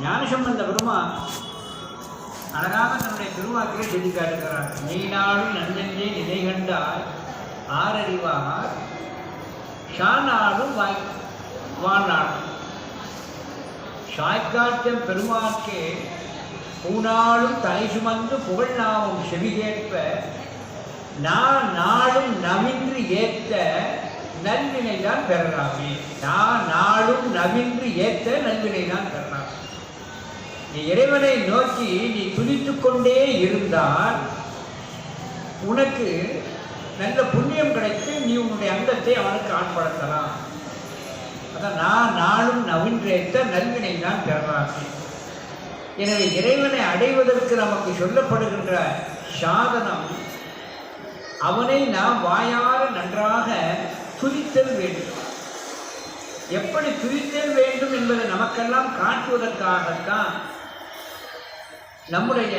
ஞானசம்பந்த பெருமான் அழகாக தன்னுடைய திருவாக்கிலே சொல்லி காட்டுகிறார். நீனாலும் நன்னெஞ்சே நிலை கண்டால் ஆரறிவார் ஷானாலும் வாழ்நாளும். சாய்காட்டம் பெருமாக்கே பூனாலும் தலை சுமந்து புகழ் நாமும் செவிகேற்ப நான் நாளும் நவின்று ஏற்ற நல்வினை தான் பெறலாமே. நான் நாளும் நவின்று ஏற்ற நல்வினை தான் பெறலாம். நீ இறைவனை நோக்கி நீ துதித்து கொண்டே இருந்தால் உனக்கு நல்ல புண்ணியம் கிடைத்து நீ உன்னுடைய அங்கத்தை அவனுக்கு ஆட்படுத்தலாம். அதான் நான் நாளும் நவின்றேற்ற நல்வினை தான் பெறலாமே. எனவே இறைவனை அடைவதற்கு நமக்கு சொல்லப்படுகின்ற சாதனம் அவனை நாம் வாயார நன்றாக துதித்தல் வேண்டும். எப்படி துதித்தல் வேண்டும் என்பதை நமக்கெல்லாம் காட்டுவதற்காகத்தான் நம்முடைய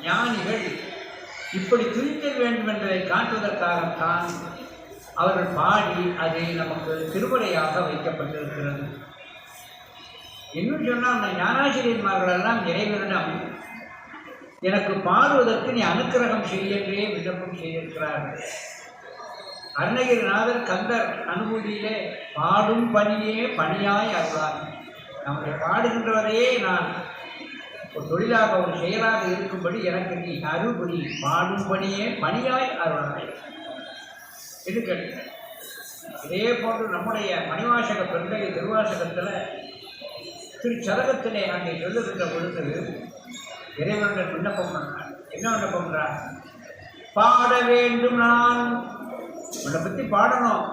ஞானிகள் இப்படி துதித்தல் வேண்டும் என்பதை காட்டுவதற்காகத்தான் அவர்கள் பாடி அதை நமக்கு திருமுறையாக வைக்கப்பட்டிருக்கிறது. இன்னும் சொன்னால் அந்த ஞானாசிரியன்மார்களெல்லாம் இறைவனிடம் எனக்கு பாடுவதற்கு நீ அனுக்கிரகம் செய்யன்றே விண்ணப்பம் செய்திருக்கிறார்கள். அருணகிரிநாதர் கந்தர் அனுபூதியிலே பாடும் பணியே பணியாய் அருளார். நம்முடைய பாடுகின்றவரையே நான் ஒரு தொழிலாக ஒரு செயலாக இருக்கும்படி எனக்கு நீ அருள்புரி பாடும் பணியே பணியாய் அருளாய் இது கேட்க. இதே போன்று நம்முடைய மணிவாசக பெருந்தகை திருவாசகத்தில் திருச்சதகத்திலே அங்கே சொல்லுகின்ற பொழுது இறைவனுடன் விண்ணப்பம் பண்ணார். என்ன விண்ணப்பம் பண்றார்? பாட வேண்டும் நான் உன்னை பற்றி பாடணும்.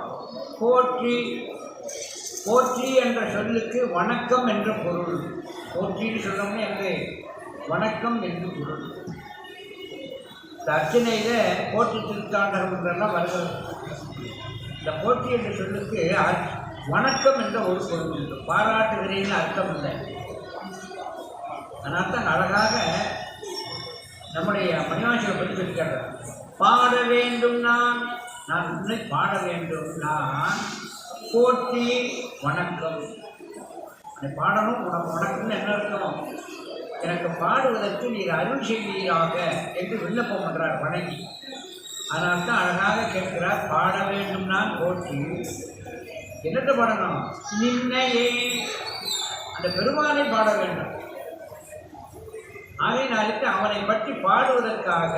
போற்றி போற்றி என்ற சொல்லுக்கு வணக்கம் என்ற பொருள். போற்றின்னு சொன்னோம்னே அங்கே வணக்கம் என்று பொருள். இந்த அர்ச்சனையில் போற்றி திருத்தாண்டகம் என்றெல்லாம் வருகிறது. இந்த போற்றி என்ற சொல்லுக்கு வணக்கம் என்ற ஒரு பொருள் உண்டு. பாராட்டுகிறேன்னு அர்த்தம் இல்லை. அதனால் தான் அழகாக நம்முடைய மணிவாசகரை பற்றி சொல்லிக்கிறார். பாட வேண்டும் நான் உன்னை பாட வேண்டும் நான் போற்றி வணக்கம். அதை பாடணும். உனக்கு வணக்கம்னு என்ன அர்த்தம்? எனக்கு பாடுவதற்கு நீர் அருள் செய்வீராக என்று விண்ணப்பம் பண்ணுறார் வணங்கி. அதனால தான் அழகாக கேட்கிறார். பாட வேண்டும் நான் போற்றி. என்னத்தை பாடணும்? நின்னையே அந்த பெருமானை பாட வேண்டும். ஆகையினாலுக்கு அவனை பற்றி பாடுவதற்காக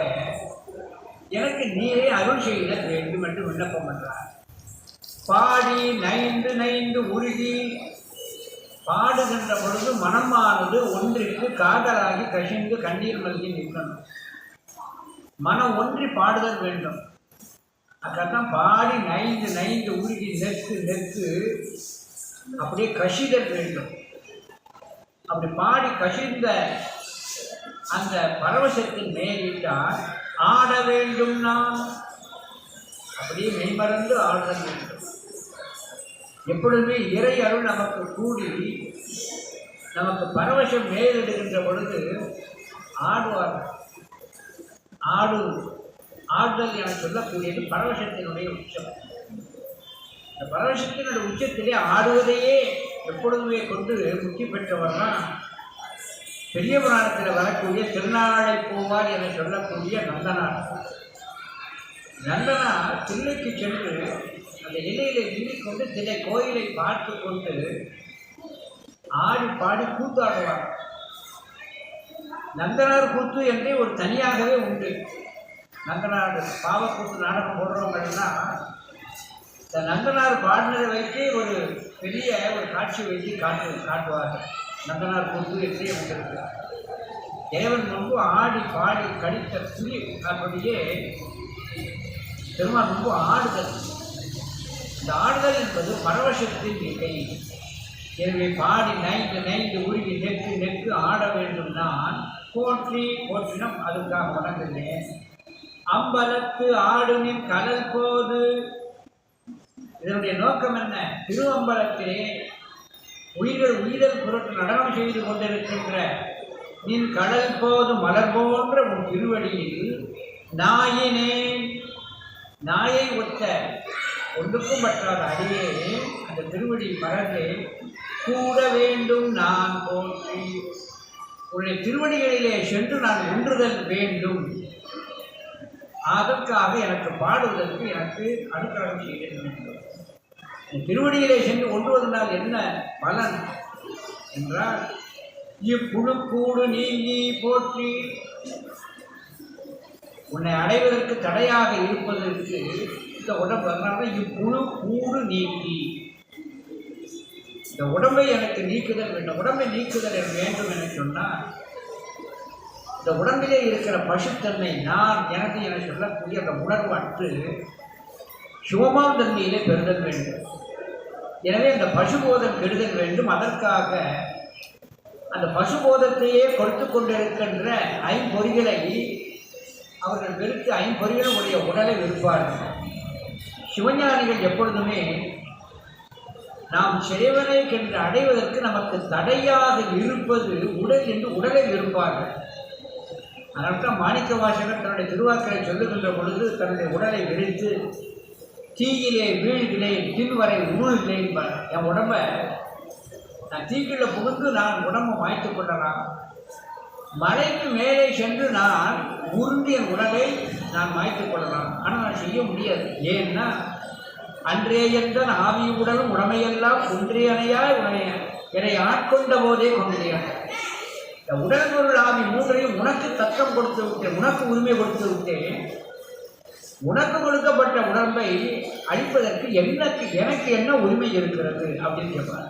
எனக்கு நீரே அருள் செய்த வேண்டும் என்று விண்ணப்பம் பண்றார். பாடி நைந்து நைந்து உருகி பாடுகின்ற பொழுது மனமானது ஒன்றிற்கு காதலாகி கசிந்து கண்ணீர் மல்கி நிற்கணும். மனம் ஒன்றி பாடுதல் வேண்டும். அதான் பாடி நைந்து நைந்து உருகி நெற்கு நெற்கு அப்படியே கசிதல் வேண்டும். அப்படி பாடி கசிந்த அந்த பரவசத்தின் மேலிட்டால் ஆட வேண்டும் நான் அப்படியே மெய்மறந்து ஆடுதல் வேண்டும். எப்பொழுதுமே இறை அருள் நமக்கு கூடி நமக்கு பரவசம் மேலிடுகின்ற பொழுது ஆடுவார்கள். ஆடுதல் என சொல்லக்கூடியது பரவசத்தினுடைய உச்சம். இந்த பரவசத்தினுடைய உச்சத்திலே ஆடுவதையே எப்பொழுதுமே கொண்டு முக்தி பெற்றவர்தான் பெரிய புராணத்தில் வரக்கூடிய திருநாளை போவார் என சொல்லக்கூடிய நந்தனார். நந்தனார் தில்லைக்கு சென்று அந்த இலையிலே நின்றுக்கொண்டு தில்லை கோயிலை பார்த்து கொண்டு ஆடி பாடி கூத்தாடுவார். நந்தனார் கூத்து என்றே ஒரு தனியாகவே உண்டு. நந்தனார் பாவக்கூத்து நாடகம் போடுறவங்கன்னா இந்த நந்தனார் பாடினதை வைத்து ஒரு பெரிய ஒரு காட்சி வைத்து காட்டுவார்கள். நந்தனார் கூத்து என்றே வந்திருக்கு. இறைவன் முன்பு ஆடி பாடி கடித்த புலி அப்படியே பெருமாள் முன்பு ஆடுதல். இந்த ஆடுதல் என்பது பரவசத்தின் நிலை. எனவே பாடி நைந்து நைந்து உருகி நெற்கு நெற்கு ஆட வேண்டும் நான் போற்றி போற்றினம் அதுக்காக வணங்குகிறேன். அம்பலத்து ஆடுனின் கடல் போது. இதனுடைய நோக்கம் என்ன? திருவம்பலத்திலே உயிரல் பொருட்டு நடனம் செய்து கொண்டிருக்கின்ற நின் கடல் போது மலர் போன்ற உன் திருவடியில் நாயை ஒத்த ஒன்றுக்கும் பற்றாத அடியே அந்த திருவடி மலர்ந்தே கூட வேண்டும் நான் போற்றி. உன்னுடைய திருவடிகளிலே சென்று நான் ஒன்றுதல் வேண்டும், அதற்காக எனக்கு பாடுவதற்கு எனக்கு அனுகிரகம் செய்ய வேண்டும். திருவடியிலே சென்று ஒன்றுவதனால் என்ன பலன் என்றால், இப்புழு கூடு நீங்கி போற்றி, உன்னை அடைவதற்கு தடையாக இருப்பதற்கு இந்த உடம்பு, அதனால இப்புழு கூடு நீங்கி, இந்த உடம்பை எனக்கு நீக்குதல் வேண்டும். உடம்பை நீக்குதல் வேண்டும் என சொன்னால், இந்த உடம்பிலே இருக்கிற பசுத்தன்மை நான் எனக்கு என சொல்லக்கூடிய அந்த உணர்வு அற்று சிவமாம் தன்மையிலே பெறுதல் வேண்டும். எனவே அந்த பசுபோதம் கெடுதல் வேண்டும். அதற்காக அந்த பசுபோதத்தையே கொடுத்து கொண்டிருக்கின்ற ஐம்பொறிகளை அவர்கள் வெறுத்து ஐம்பொறிகளுடைய உடலை வெறுப்பார்கள். சிவஞானிகள் எப்பொழுதுமே நாம் சிறைவனை என்று அடைவதற்கு நமக்கு தடையாக இருப்பது உடல் என்று உடலை விரும்பார்கள். அதனால்தான் மாணிக்க வாசகர் தன்னுடைய திருவாக்களை சொல்லுகின்ற பொழுது தன்னுடைய உடலை வெறித்து தீயிலே வீழ்கிறேன் தின்வரை உருள்கிறேன். என் உடம்ப நான் தீக்குள்ள புகுந்து நான் உடம்பை மாய்த்து கொள்ளலாம், மலைக்கு மேலே சென்று நான் உருண்டிய உடலை நான் மாய்த்து கொள்ளலாம், ஆனால் நான் செய்ய முடியாது. ஏன்னா அன்றே என்றன் ஆவி உடலும் உடமையெல்லாம் ஒன்றியணையாய் உடைய என்னை ஆட்கொண்ட போதே கொண்டிருக்க. இந்த உடல் பொருள் ஆவி மூன்றையும் உனக்கு தத்தம் கொடுத்து விட்டேன், உனக்கு உரிமை கொடுத்து விட்டேன். உனக்கு கொடுக்கப்பட்ட உடம்பை அழிப்பதற்கு எனக்கு என்ன உரிமை இருக்கிறது அப்படின்னு கேட்பார்.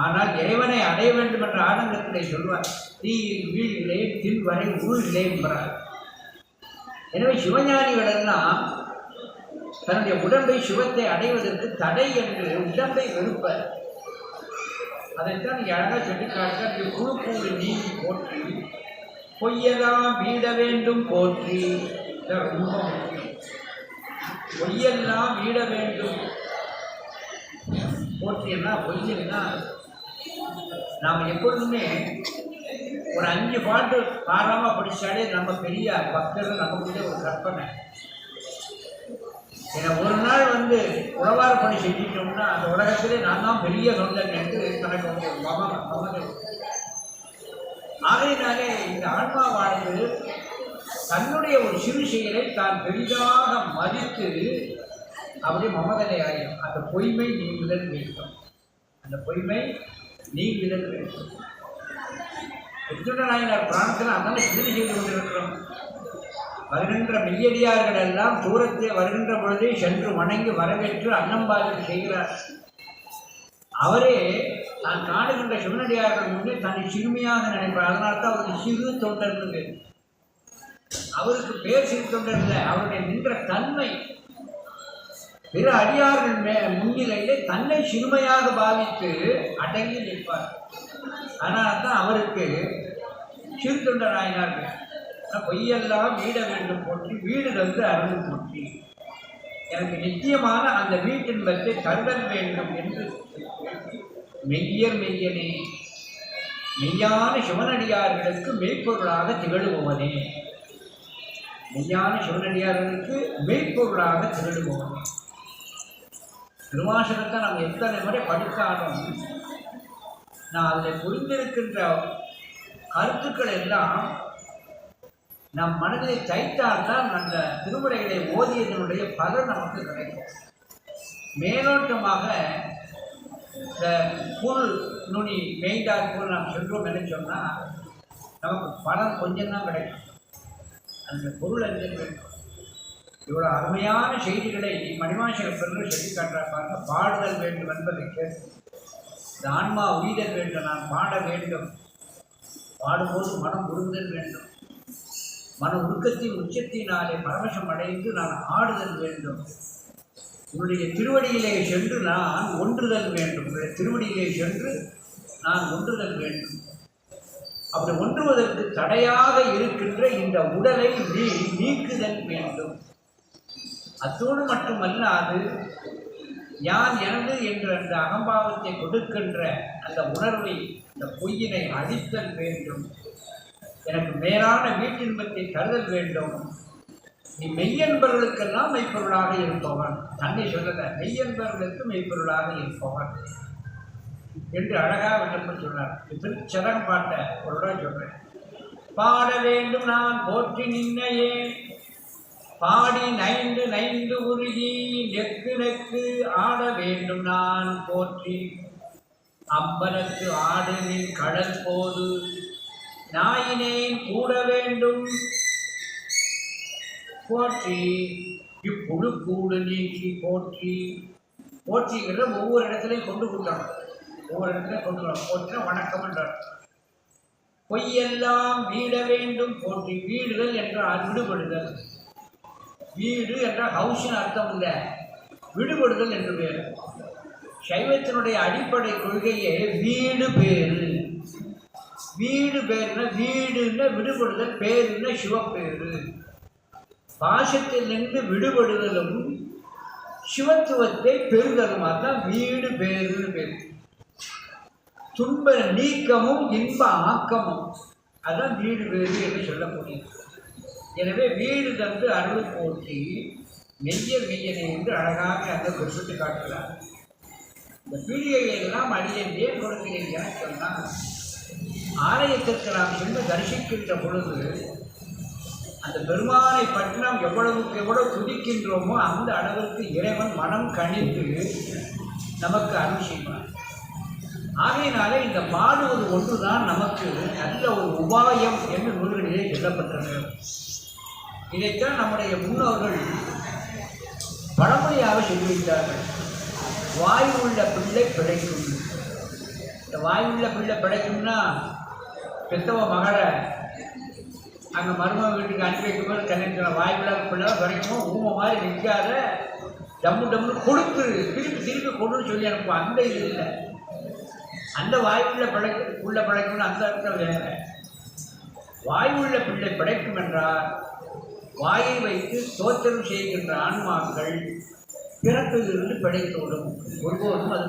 ஆனால் இறைவனை அடைய வேண்டும் என்ற ஆனந்தத்திலே சொல்வார், தீயில் வீழ்கிறேன் தின்வரை உருள்கிறேன் என்பார். எனவே சிவஞானிகள் எல்லாம் தன்னுடைய உடம்பை சிவத்தை அடைவதற்கு தடை என்று உடம்பை வெறுப்பர். அதைத்தான் நீ அழகாக சொல்லிக்காட்ட குழு கூடு நீங்கி போற்றி பொய்யெல்லாம் வீட வேண்டும் போற்றி. ரொம்ப முக்கியம். பொய்யெல்லாம் வீட வேண்டும் போற்றினா, பொய்யல்னா நாம் எப்பொழுதுமே ஒரு 5 பாட்டு பாராமல் படித்தாலே நம்ம பெரிய பக்தர்கள் நமக்குள்ளே ஒரு கற்பனை. ஏன்னா ஒரு நாள் உழவார் பணி செஞ்சிட்டோம்னா அந்த உலகத்திலே நான் தான் பெரிய சொந்தன் என்று தனக்கு மமதை. ஆகையினாலே இந்த ஆன்மாவானது தன்னுடைய ஒரு சிறு செயலை தான் பெரிதாக மதித்து அப்படி மமதனை ஆயிடும். அந்த பொய்மை நீங்குதல் வேண்டும். அந்த பொய்மை நீங்குதல் வேண்டும். நாயனார் பிராணத்தில் அதனால சிறு செய்து கொண்டிருக்கிறோம். வருகின்ற மெய்யடியார்கள் எல்லாம் தூரத்தை வருகின்ற பொழுதே சென்று வணங்கி வரவேற்று அன்னம்பாதி செய்கிறார். அவரே தான் காணுகின்ற சிவனடியார்கள் முன்னே தன்னை சிறுமியாக நினைப்பார். அதனால்தான் அவருக்கு சிறு தொண்டர்னு. அவருக்கு பேர் சிறு தொண்டர் இல்லை, அவருடைய நின்ற தன்மை பிற அடியார்கள் முன்னிலையிலே தன்னை சிறுமையாக பாவித்து அடங்கி நிற்பார். அதனால்தான் அவருக்கு சிறு தொண்டர் ஆயினார்கள். பொய்யெல்லாம் வீட வேண்டும் போற்றி வீடு தந்து அருள் போற்றி, எனக்கு நிச்சயமான அந்த வீட்டின்பத்தை தருதல் வேண்டும் என்று மெய்யர் மெய்யனே, மெய்யான சிவனடியார்களுக்கு மெய்ப்பொருளாக திகழுபவனே, மெய்யான சிவனடியார்களுக்கு மெய்ப்பொருளாக திகழுபவனே. திருவாசகத்தை நம்ம எத்தனை முறை படித்தாலும் நான் அதில் புரிந்திருக்கின்ற கருத்துக்கள் எல்லாம் நம் மனதிலே தைத்தால்தான் அந்த திருமுறைகளை ஓதியதனுடைய பலன் நமக்கு கிடைக்கும். மேலோட்டமாக இந்த புல் நுனி மேய்ந்தால் போல் நாம் சென்றோம் என்று சொன்னால் நமக்கு பலன் கொஞ்சம்தான் கிடைக்கும். அந்த பொருள் அறிஞர் வேண்டும். இவ்வளோ அருமையான செய்திகளை மணிவாசக பெருமை சொல்லி காட்டுறாங்க. பாடுதல் வேண்டும் என்பதை கேட்டு இந்த ஆன்மா உயிதல் வேண்டும், நான் பாட வேண்டும், பாடும்போது மனம் உருந்தல் வேண்டும், மன உருக்கத்தின் உச்சத்தினாலே பரவசம் அடைந்து நான் ஆடுதல் வேண்டும், உன்னுடைய திருவடியிலே சென்று நான் ஒன்றுதல் வேண்டும், உன்னுடைய திருவடியிலே சென்று நான் ஒன்றுதல் வேண்டும். அப்படி ஒன்றுவதற்கு தடையாக இருக்கின்ற இந்த உடலை நீக்குதல் வேண்டும். அத்தோடு மட்டுமல்லாது யான் எனது என்ற அந்த அகம்பாவத்தை கொடுக்கின்ற அந்த உணர்வை, அந்த பொய்யினை அழித்தல் வேண்டும். எனக்கு மேலான வீட்டின்பத்தை தருதல் வேண்டும். நீ மெய்யன்பர்களுக்கெல்லாம் மெய்ப்பொருளாக இருப்பவன். தன்னை சொல்லல, மெய்யன்பர்களுக்கு மெய்ப்பொருளாக இருப்பவன். என்று அழகாக விண்ணப்பம் சொன்னார். திருச்சரம் பாட்ட ஒரு தடவை சொல்றேன். பாட வேண்டும் நான் போற்றி நின்னையே, பாடி நைந்து நைந்து உருகி நெக்கு நெக்கு ஆட வேண்டும் நான் போற்றி, அம்பலத்து ஆடு நின் கடல் போது நாயினேன் கூட வேண்டும் போற்றி, இப்புழு கூடு நீக்கி போற்றி. போற்றிங்கிறத ஒவ்வொரு இடத்துலையும் கொண்டு கொடுக்கணும், ஒவ்வொரு இடத்துலையும் கொண்டு வரணும். போற்றினா வணக்கம் என்றார். பொய்யெல்லாம் வீட வேண்டும் போற்றி. வீடுதல் என்றால் விடுபடுதல். வீடு என்றால் ஹவுஸ்னு அர்த்தம் இல்லை, விடுபடுதல் என்று பேர். சைவத்தினுடைய அடிப்படை கொள்கையே வீடு பேரு. வீடு பேருன்னா வீடுன்னா விடுபடுதல், பேருன்னா சிவப்பேரு. பாசத்தில் நின்று விடுபடுதலும் சிவத்துவத்தை பெறுதலும், அதுதான் வீடு பேருன்னு பேரு. துன்ப நீக்கமும் இன்ப ஆக்கமும், அதுதான் வீடு பேரு என்று சொல்லக்கூடியது. எனவே வீடு தந்து அருள் போற்றி மெய்ய மெய்யனை என்று அழகாக அந்த குறிப்பிட்டு காட்டுகிறார். இந்த பீடிகையை எல்லாம் அடியேன் ஏன் கொடுக்கிறேன் என சொன்னால், ஆலயத்திற்கு நாம் சென்று தரிசிக்கின்ற பொழுது அந்த பெருமானை பற்றி நாம் எவ்வளவுக்கு எவ்வளவு துதிக்கின்றோமோ அந்த அளவிற்கு இறைவன் மனம் கணித்து நமக்கு அருள் செய்வார். ஆகையினாலே இந்த பாடுவது ஒன்றுதான் நமக்கு நல்ல ஒரு உபாயம் என்று நூல்களிலே சொல்லப்பட்டது. இதைத்தான் நம்முடைய முன்னோர்கள் பழமொழியாக சொல்லிவிட்டார்கள். வாய் உள்ள பிள்ளை பிழைக்கும். இந்த வாய் உள்ள பிள்ளை பிழைக்கும்னா, பெத்தவ மகளை அங்கே மருமக வீட்டுக்கு அனுப்பி வைக்கும்போது கல்யாணம் வாய் உள்ள பிள்ளை பிழைக்கும், ஊமை மாதிரி நிற்காத, டம்மு டம்முன்னு கொடுத்து திருப்பி திருப்பி கொடுன்னு சொல்லி அனுப்புவோம். அந்த இது இல்லை. அந்த வாய் உள்ள பிழைக்கும்னு அந்த அர்த்தம் வேற. வாய் உள்ள பிள்ளை பிழைக்கும் என்றால் வாயை வைத்து தோத்திரம் செய்கின்ற ஆன்மாக்கள் பிறப்பிலிருந்து பிழைத்தோடும். ஒருபோதும் அது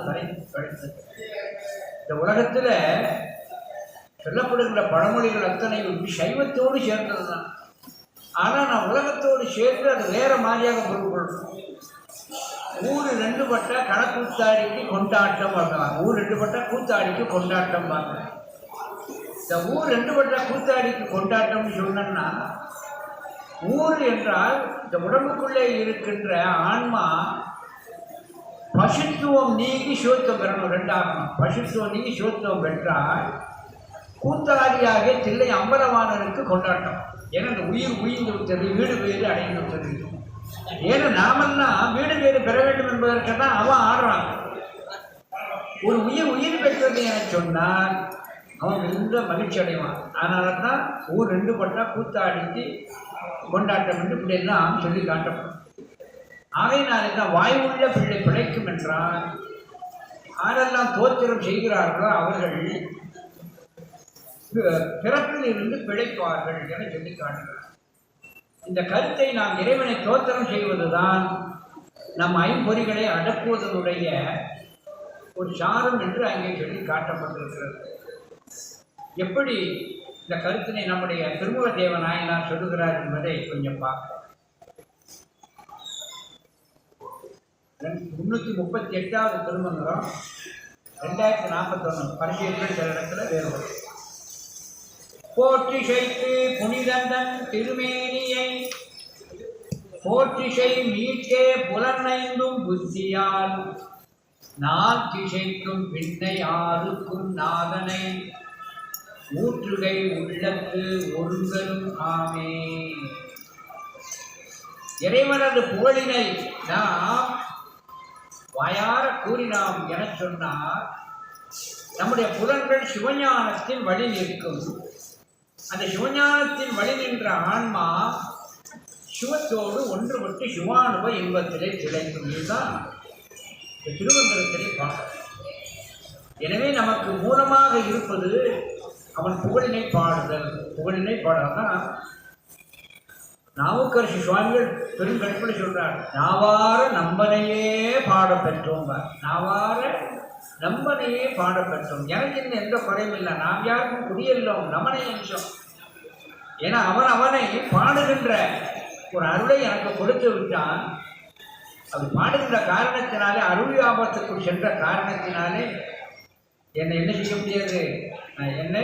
பிழைத்தது. இந்த உலகத்தில் சொல்லப்படுகின்ற பழமொழிகள் அத்தனையும் சைவத்தோடு சேர்ந்தது தான். ஆனால் நான் உலகத்தோடு சேர்த்து அது வேற மாதிரியாக பொருள்படுறோம். ஊர் ரெண்டு பட்டா கணக்கூத்தாடிக்கு கொண்டாட்டம் பார்க்கலாம். ஊர் ரெண்டு பட்டா கூத்தாடிக்கு கொண்டாட்டம் பார்க்கலாம். இந்த ஊர் ரெண்டு பட்டா கூத்தாடிக்கு கொண்டாட்டம்னு சொன்னா, ஊர் என்றால் இந்த உடம்புக்குள்ளே இருக்கின்ற ஆன்மா பசுத்துவம் நீங்கி சிவத்துவம் பெறணும். ரெண்டாகணும். பசுத்துவம் நீங்கி சிவத்துவம் பெற்றால் கூத்தாடியாக தில்லை அம்பலவாணனுக்கு கொண்டாட்டம். ஏன்னா இந்த உயிர் உயிர்ந்து விட்டது, வீடு வீடு அடைந்து விட்டது. ஏன்னா நாமெல்லாம் வீடு வீடு பெற வேண்டும் என்பதற்கெல்லாம் அவன் ஆடுறான். ஒரு உயிர் பெற்றது என சொன்னால் அவன் மிகுந்த மகிழ்ச்சி அடைவான். அதனால தான் ஊர் ரெண்டு பட்டா கூத்தாடிக்கு கொண்டாட்டம் என்று இப்படியெல்லாம் சொல்லி காட்டப்படும். ஆகையினாலே தான் வாய் உள்ள பிள்ளை பிழைக்கும் என்றால் யாரெல்லாம் தோத்திரம் செய்கிறார்களோ அவர்கள் பிறப்பில் இருந்து பிழைப்பார்கள் என சொல்லி காட்டுகிறார். இந்த கருத்தை நாம் இறைவனை தோத்திரம் செய்வதுதான் நம் ஐம்பொறிகளை அடக்குவதனுடைய ஒரு சாரம் என்று அங்கே சொல்லி காட்டப்பட்டிருக்கிறது. எப்படி இந்த கருத்தினை நம்முடைய திருமுக தேவ நாயனார் சொல்லுகிறார் என்பதை கொஞ்சம் பார்க்கலாம். 338வது திருமந்திரம் 2041 பரிசீலனை சில இடத்துல வேறுபடும். போற்றிசைத்து புனிதந்தன் திருமேனியை போற்றிசை மீட்கே புலனைந்தும் புத்தியால் நான் திசைக்கும் விண்ணை ஆறுக்கும் நாதனை ஊற்றுகை உள்ளத்து ஒருங்கலும் ஆமே. இறைவனது புகழினை நாம் வாயார கூறினாம் என சொன்னார். நம்முடைய புலன்கள் சிவஞானத்தின் வழி நிற்கும். அந்த சிவஞானத்தின் வழி நின்ற ஆன்மா சிவத்தோடு ஒன்றுபட்டு சிவானுப இன்பத்திலே திளைக்கும். இதுதான் திருமந்திரத்திலே பார்க்க. எனவே நமக்கு மூலமாக இருப்பது அவன் புகழினை பாடுதல். புகழினை பாடுறதான் நாவுக்கரசு சுவாமிகள் பெருங்கற்பனை சொல்றார். நாவார நம்பனையே பாட பெற்றோம். நாவார நம்பனையே பாட பெற்றோம். எனக்கு இன்னும் எந்த குறையும் இல்லை. நாம் யாருக்கும் குடியெல்லோம் நமனை அம்சம். ஏன்னா அவனை பாடுகின்ற ஒரு அருளை எனக்கு கொடுத்து விட்டான். அது பாடுகின்ற காரணத்தினாலே, அருள் வியாபத்துக்குள் சென்ற காரணத்தினாலே என்னை என்ன செய்ய முடியாது, என்னை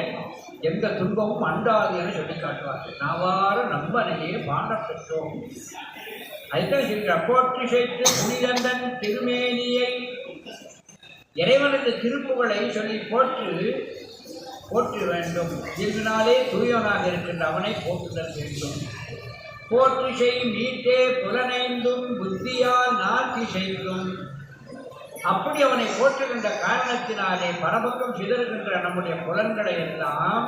எந்த துன்பமும் அண்டாது என சொல்லி காட்டுவார்கள். நாவாறு நம்பனையே பாட பெற்றோம். அதுதான் சொல்கிறார், போற்றி செய்து புனிதந்தன் திருமேனியை. இறைவனது திருப்புகளை சொல்லி போற்ற வேண்டும். இதனாலே தூயவனாக இருக்கின்ற அவனை போற்றுதல் வேண்டும். போற்றி செய் மீட்டே புலனைந்தும் புத்தியால் நாட்டி செய்தும். அப்படி அவனை போற்றுகின்ற காரணத்தினாலே பரபக்கம் சிதறுகின்ற நம்முடைய புலன்களை எல்லாம்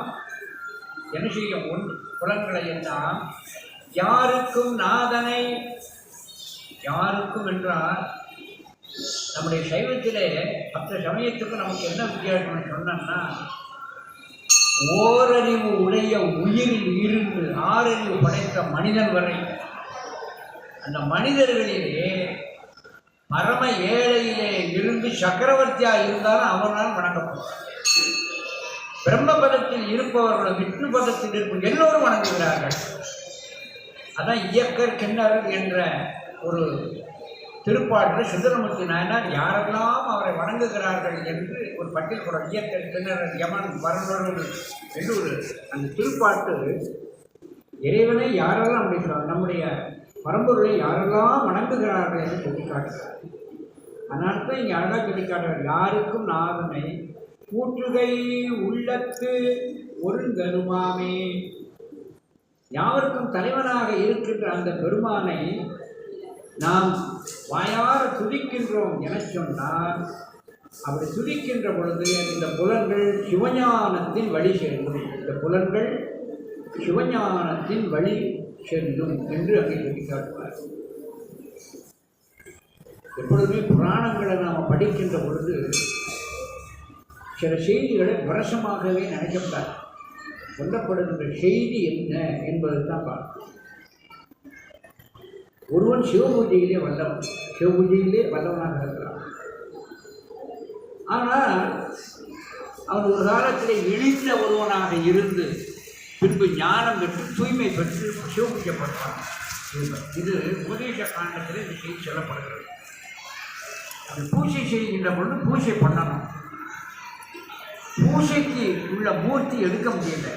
என்ன செய்யும், புலன்களை எல்லாம் யாருக்கும் நாதனை, யாருக்கும் என்றால் நம்முடைய சைவத்திலே மற்ற சமயத்துக்கு நமக்கு என்ன வித்தியாசம் சொன்னோம்னா, ஓரறிவு உடைய உயிரில் இருந்து ஆறறிவு படைத்த மனிதன் வரை அந்த மனிதர்களிலே மரம ஏழையிலே இருந்து சக்கரவர்த்தியாக இருந்தாலும் அவனால் வணங்கப்படுவார். பிரம்மபதத்தில் இருப்பவர்கள் விஷ்ணு பதத்தில் இருப்ப எல்லோரும் வணங்குகிறார்கள். அதான் இயக்கர் கிண்ணறர் என்ற ஒரு திருப்பாட்டில் சுந்தரமூர்த்தி நாயனார் யாரெல்லாம் அவரை வணங்குகிறார்கள் என்று ஒரு பட்டியல் போடுற. இயக்கர் கிண்ணறர் யமன் வரலாறு என்று ஒரு அந்த திருப்பாட்டு இறைவனை யாரெல்லாம் அப்படிங்கிறார், நம்முடைய பரம்பொருளை யாரெல்லாம் வணங்குகிறார்கள் என்று சொல்லி காட்டுகிறார். அதனால தான் இங்கே அழகாக சொல்லி காட்டுகிறார், யாருக்கும் நாதனை கூற்றுகை உள்ளத்து ஒருங்கருமாமே. யாருக்கும் தலைவனாக இருக்கின்ற அந்த பெருமானை நாம் வாயார துதிக்கின்றோம் என சொன்னால், அப்படி துதிக்கின்ற பொழுது இந்த புலன்கள் சிவஞானத்தின் வழி செல்லும். இந்த புலன்கள் சிவஞானத்தின் வழி செல்லும் என்று அங்கே சொல்லி காட்டுவார். எப்பொழுதுமே புராணங்களை நாம் படிக்கின்ற பொழுது சில செய்திகளை விரசமாகவே நினைக்கப்பட்டார். சொல்லப்படுகின்ற செய்தி என்ன என்பது தான் பார்க்கணும். ஒருவன் சிவபூஜையிலே வல்லவன், சிவபூஜையிலே வல்லவனாக இருக்கிறான். ஆனால் அவன் ஒரு காலத்தில் இழிந்த ஒருவனாக இருந்து பின்பு ஞானம் பெற்று தூய்மை பெற்று சிவபூஜை பண்ணுறான். இது உபதேச காண்டத்தில் இந்த செய்தி சொல்லப்படுகிறது. அது பூஜை செய்கின்ற பொழுது பூஜை பண்ணணும். பூஜைக்கு உள்ள மூர்த்தி எடுக்க முடியல.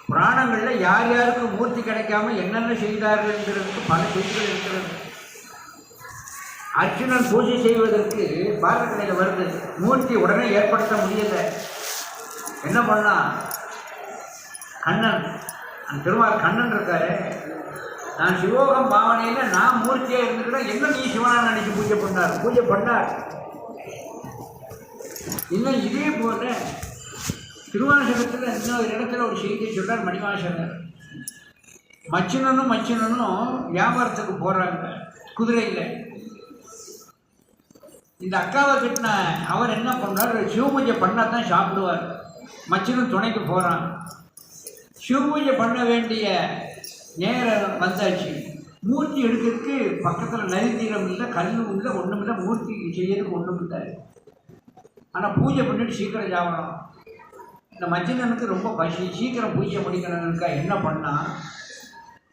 புராணங்களில் யார் யாருக்கு மூர்த்தி கிடைக்காம என்னென்ன செய்தார்கள் என்கிறதுக்கு பல செய்திகள் இருக்கிறது. அர்ஜுனன் பூஜை செய்வதற்கு பாரதக்கலையில் வருது, மூர்த்தி உடனே ஏற்படுத்த முடியலை. என்ன பண்ணான், கண்ணன், அந்த திருமால் கண்ணன் இருக்காரு, நான் சிவோகம் பாவனையில் நான் மூர்த்தியாக இருந்துக்கிட்டேன், என்ன நீ சிவனாக நினைச்சு பூஜை பண்ணார். இன்னும் இதே போல திருவாசகத்தில் இன்னொரு இடத்துல ஒரு செய்தியை சொல்றார் மணிவாசகர். மச்சினனும் வியாபாரத்துக்கு போகிறாங்க குதிரையில். இந்த அக்காவை கிட்டின அவர் என்ன பண்ணுறார், சிவபூஜை பண்ணால் தான் சாப்பிடுவார். மச்சினன் துணைக்கு போகிறான். சிவபூஜை பண்ண வேண்டிய நேரம் வந்தாச்சு. மூர்த்தி எடுக்கிறதுக்கு பக்கத்தில் நரித்தீரம் இல்லை, கல்லும் இல்லை, ஒன்றும் இல்லை, மூர்த்தி செய்யறதுக்கு ஒன்றும் இல்லை. ஆனால் பூஜை பண்ணிட்டு சீக்கிரம் சாப்பிடணும். இந்த மச்சினனுக்கு ரொம்ப பசி, சீக்கிரம் பூஜை முடிக்கணும்னுக்கா என்ன பண்ணால்,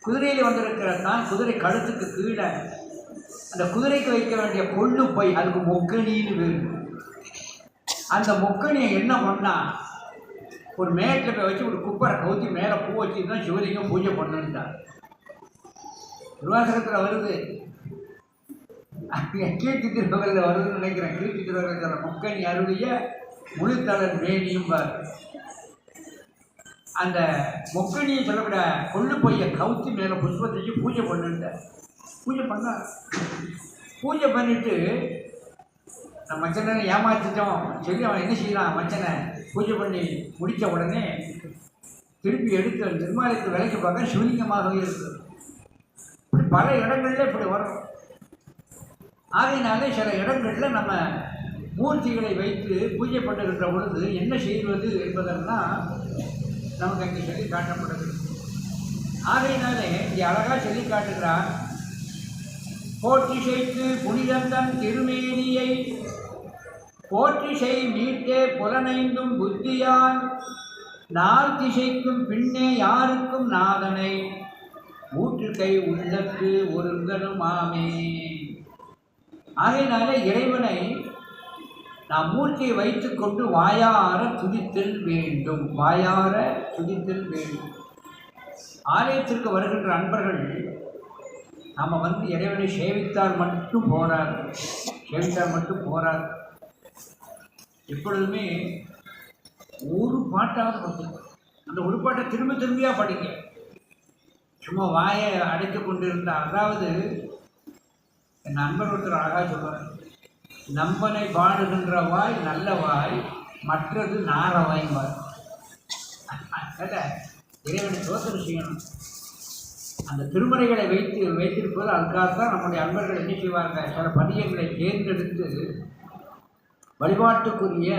குதிரையில் வந்திருக்கிறதான் குதிரை கழுத்துக்கு கீழே அந்த குதிரைக்கு வைக்க வேண்டிய கொள்ளு பை, அதுக்கு மொக்கணின்னு வேணும். அந்த மொக்கணியை என்ன பண்ணால் ஒரு மேட்டில் போய் வச்சு ஒரு குப்பரை கவுத்தி மேலே பூ வச்சு தான் சிவலிங்கம் பூஜை பண்ணுன்ட்டார். திருவாசகத்தில் வருது, கீர்த்தி திருவகத்தில் வருதுன்னு நினைக்கிறேன். கீர்த்தி திருவகத்தில் மொக்கணி அருளிய முழுத்தளர் வேணியும் பார். அந்த மொக்கணியை சொல்லப்பட கொள்ளு பைய கவுத்தி மேலே புஷ்பத்தை வச்சு பூஜை பண்ணுட்டார். பூஜை பண்ணார். பூஜை பண்ணிவிட்டு நம்ம மச்சனை ஏமாற்றிட்டோம் சொல்லி அவன் என்ன செய்யலாம், மச்சனை பூஜை பண்ணி முடித்த உடனே திருப்பி எடுத்து நிர்மாலயத்துக்கு விலைக்கு பார்க்க சிவலிங்கமாகவே இருக்குது. இப்படி பல இடங்கள்ல இப்படி வரும். ஆகையினாலே சில இடங்களில் நம்ம மூர்த்திகளை வைத்து பூஜை பண்ணுகின்ற பொழுது என்ன செய்வது என்பதெல்லாம் நமக்கு அங்கே சொல்லி காட்டப்படுது. ஆகையினாலே இங்கே அழகாக சொல்லி காட்டுகிறார், போற்றி செய்து புனிதந்தன் திருமேனியை போற்றி செய் மீட்டே புலனைந்தும் புத்தியான் நாள் திசைக்கும் பின்னே யாருக்கும் நாதனை ஊற்று கை உள்ளத்து ஒருங்கனும் ஆமே. ஆகையினாலே இறைவனை நாம் மூர்த்தியை வைத்துக்கொண்டு வாயார துதித்தல் வேண்டும். வாயார துதித்தல் வேண்டும். ஆலயத்திற்கு வருகின்ற அன்பர்கள் நாம் இறைவனை சேவித்தால் மட்டும் போராது. எப்பொழுதுமே ஒரு பாட்டாவது படிங்க. அந்த ஒரு பாட்டை திரும்ப திரும்பியாக படிங்க. சும்மா வாயை அடைத்து கொண்டிருந்தால், அதாவது என் நண்பர் ஒருத்தர் அழகாக சொல்வார், நம்பனை பாடுகின்ற வாய் நல்ல வாய், மற்றது நார வாய்வார். இறைவனை தோத்திரம் செய்யணும். அந்த திருமறைகளை வைத்திருப்பது அதுக்காகத்தான் நம்முடைய அன்பர்கள் என்ன செய்வாங்க, சில பதியங்களை தேர்ந்தெடுத்து வழிபாட்டுக்குரிய